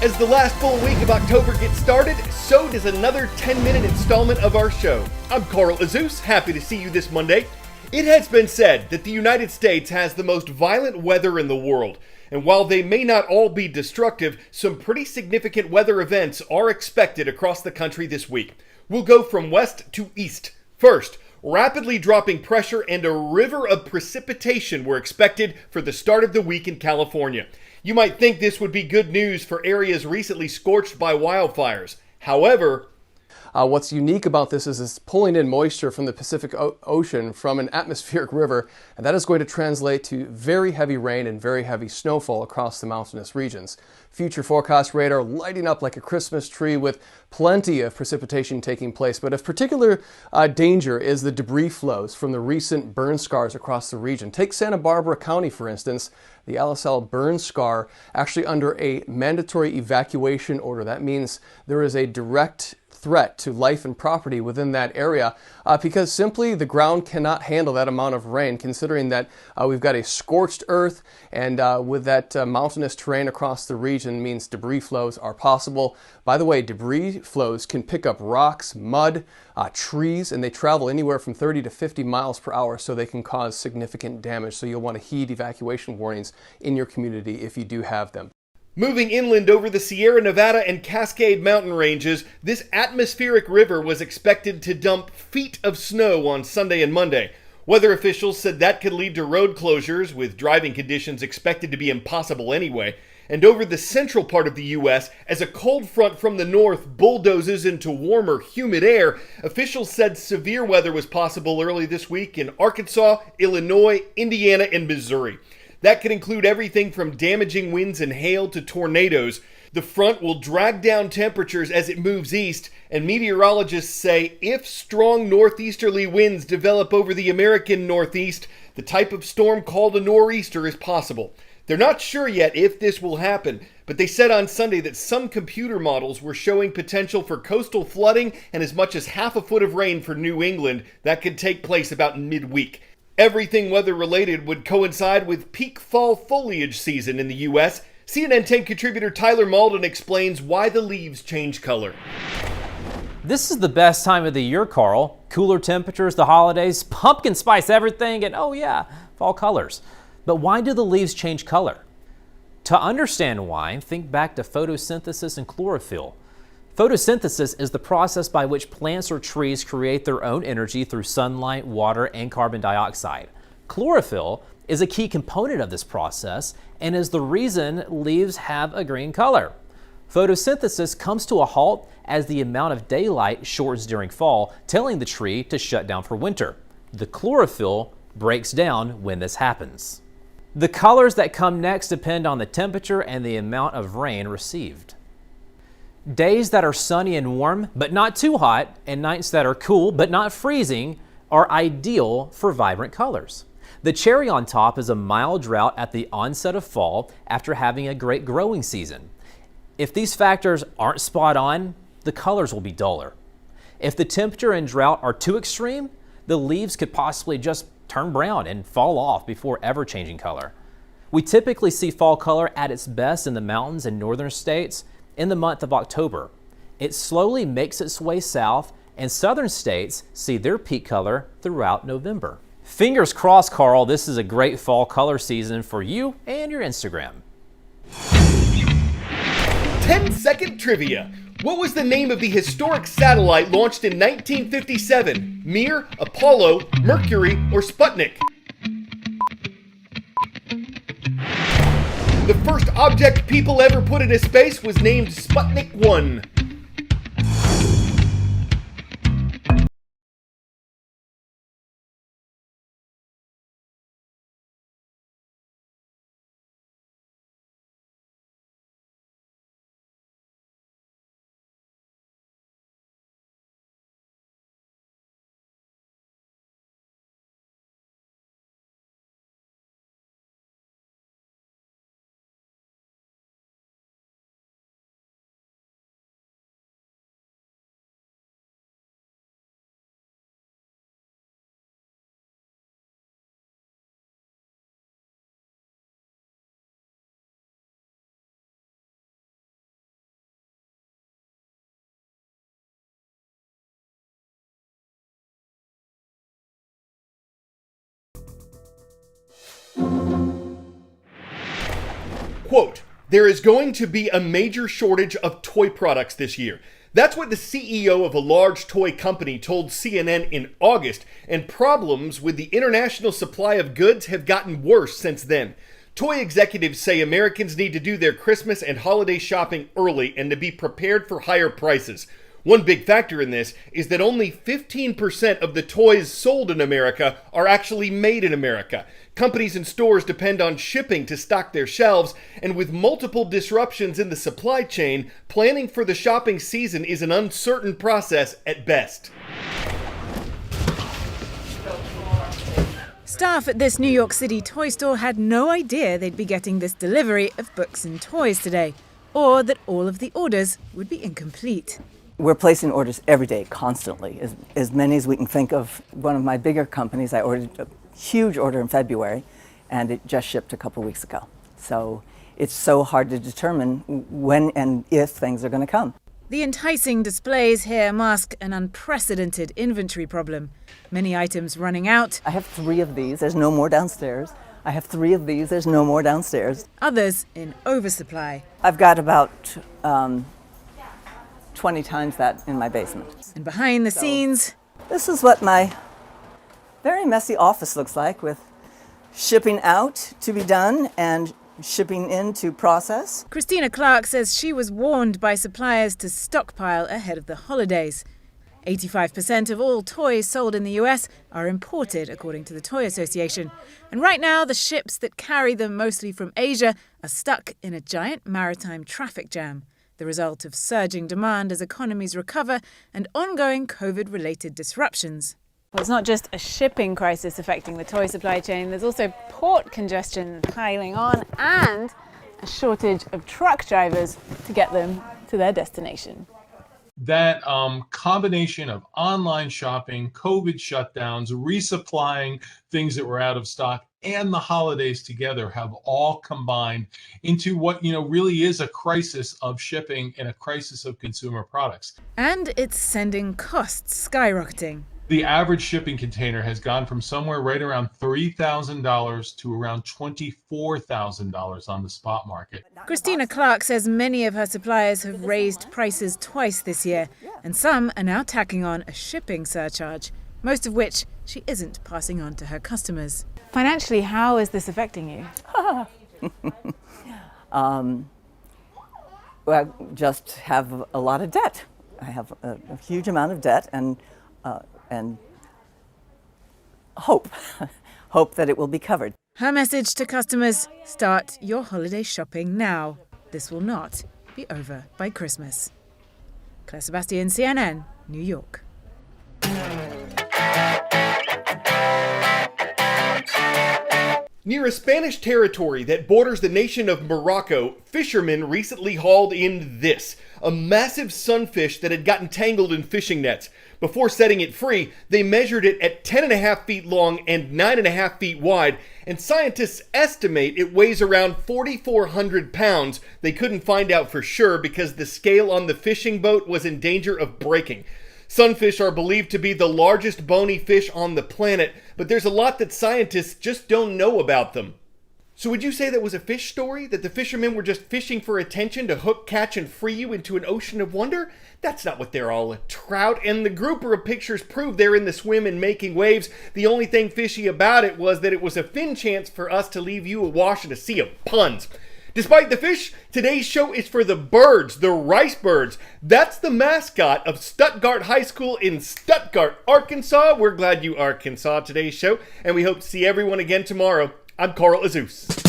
As the last full week of October gets started, so does another 10-minute installment of our show. I'm Carl Azus, happy to see you this Monday. It has been said that the United States has the most violent weather in the world, and while they may not all be destructive, some pretty significant weather events are expected across the country this week. We'll go from west to east. First, rapidly dropping pressure and a river of precipitation were expected for the start of the week in California. You might think this would be good news for areas recently scorched by wildfires. However, what's unique about this is it's pulling in moisture from the Pacific Ocean from an atmospheric river, and that is going to translate to very heavy rain and very heavy snowfall across the mountainous regions. Future forecast radar lighting up like a Christmas tree with plenty of precipitation taking place, but of particular danger is the debris flows from the recent burn scars across the region. Take Santa Barbara County, for instance. The LSL burn scar actually under a mandatory evacuation order. That means there is a direct threat to life and property within that area because simply the ground cannot handle that amount of rain, considering that we've got a scorched earth, and with that mountainous terrain across the region means debris flows are possible. By the way, debris flows can pick up rocks, mud, trees, and they travel anywhere from 30 to 50 miles per hour, so they can cause significant damage. So you'll want to heed evacuation warnings in your community if you do have them. Moving inland over the Sierra Nevada and Cascade mountain ranges, this atmospheric river was expected to dump feet of snow on Sunday and Monday. Weather officials said that could lead to road closures, with driving conditions expected to be impossible anyway. And over the central part of the U.S., as a cold front from the north bulldozes into warmer, humid air, officials said severe weather was possible early this week in Arkansas, Illinois, Indiana, and Missouri. That could include everything from damaging winds and hail to tornadoes. The front will drag down temperatures as it moves east, and meteorologists say if strong northeasterly winds develop over the American Northeast, the type of storm called a nor'easter is possible. They're not sure yet if this will happen, but they said on Sunday that some computer models were showing potential for coastal flooding and as much as half a foot of rain for New England. That could take place about midweek. Everything weather-related would coincide with peak fall foliage season in the U.S. CNN 10 contributor Tyler Malden explains why the leaves change color. This is the best time of the year, Carl. Cooler temperatures, the holidays, pumpkin spice everything, and oh yeah, fall colors. But why do the leaves change color? To understand why, think back to photosynthesis and chlorophyll. Photosynthesis is the process by which plants or trees create their own energy through sunlight, water, and carbon dioxide. Chlorophyll is a key component of this process and is the reason leaves have a green color. Photosynthesis comes to a halt as the amount of daylight shortens during fall, telling the tree to shut down for winter. The chlorophyll breaks down when this happens. The colors that come next depend on the temperature and the amount of rain received. Days that are sunny and warm, but not too hot, and nights that are cool, but not freezing, are ideal for vibrant colors. The cherry on top is a mild drought at the onset of fall after having a great growing season. If these factors aren't spot on, the colors will be duller. If the temperature and drought are too extreme, the leaves could possibly just turn brown and fall off before ever changing color. We typically see fall color at its best in the mountains and northern states in the month of October. It slowly makes its way south, and southern states see their peak color throughout November. Fingers crossed, Carl, this is a great fall color season for you and your Instagram. 10-second trivia. What was the name of the historic satellite launched in 1957? Mir, Apollo, Mercury, or Sputnik? The first object people ever put into space was named Sputnik 1. Quote, "There is going to be a major shortage of toy products this year." That's what the CEO of a large toy company told CNN in August, and problems with the international supply of goods have gotten worse since then. Toy executives say Americans need to do their Christmas and holiday shopping early and to be prepared for higher prices. One big factor in this is that only 15% of the toys sold in America are actually made in America. Companies and stores depend on shipping to stock their shelves, and with multiple disruptions in the supply chain, planning for the shopping season is an uncertain process at best. Staff at this New York City toy store had no idea they'd be getting this delivery of books and toys today, or that all of the orders would be incomplete. We're placing orders every day, constantly, as many as we can think of. One of my bigger companies, I ordered a huge order in February, and it just shipped a couple of weeks ago. So it's so hard to determine when and if things are going to come. The enticing displays here mask an unprecedented inventory problem. Many items running out. I have 3 of these, there's no more downstairs. I have 3 of these, there's no more downstairs. Others in oversupply. I've got about 20 times that in my basement. And behind the scenes, this is what my very messy office looks like, with shipping out to be done and shipping in to process. Christina Clark says she was warned by suppliers to stockpile ahead of the holidays. 85% of all toys sold in the US are imported, according to the Toy Association. And right now, the ships that carry them, mostly from Asia, are stuck in a giant maritime traffic jam, the result of surging demand as economies recover and ongoing COVID-related disruptions. Well, it's not just a shipping crisis affecting the toy supply chain. There's also port congestion piling on and a shortage of truck drivers to get them to their destination. That combination of online shopping, COVID shutdowns, resupplying things that were out of stock, and the holidays together have all combined into what, really is a crisis of shipping and a crisis of consumer products. And it's sending costs skyrocketing. The average shipping container has gone from somewhere right around $3,000 to around $24,000 on the spot market. Christina Clark says many of her suppliers have raised prices twice this year, and some are now tacking on a shipping surcharge, most of which she isn't passing on to her customers. Financially, how is this affecting you? Well, I just have a lot of debt. I have a huge amount of debt, and hope that it will be covered. Her message to customers: start your holiday shopping now. This will not be over by Christmas. Claire Sebastian, CNN, New York. Near a Spanish territory that borders the nation of Morocco, fishermen recently hauled in this, a massive sunfish that had gotten tangled in fishing nets. Before setting it free, they measured it at 10.5 feet long and 9.5 feet wide, and scientists estimate it weighs around 4,400 pounds. They couldn't find out for sure because the scale on the fishing boat was in danger of breaking. Sunfish are believed to be the largest bony fish on the planet, but there's a lot that scientists just don't know about them. So would you say that was a fish story? That the fishermen were just fishing for attention to hook, catch, and free you into an ocean of wonder? That's not what they're all. A trout and the grouper of pictures prove they're in the swim and making waves. The only thing fishy about it was that it was a thin chance for us to leave you awash in a sea of puns. Despite the fish, today's show is for the birds, the rice birds. That's the mascot of Stuttgart High School in Stuttgart, Arkansas. We're glad you Arkansas today's show, and we hope to see everyone again tomorrow. I'm Carl Azus.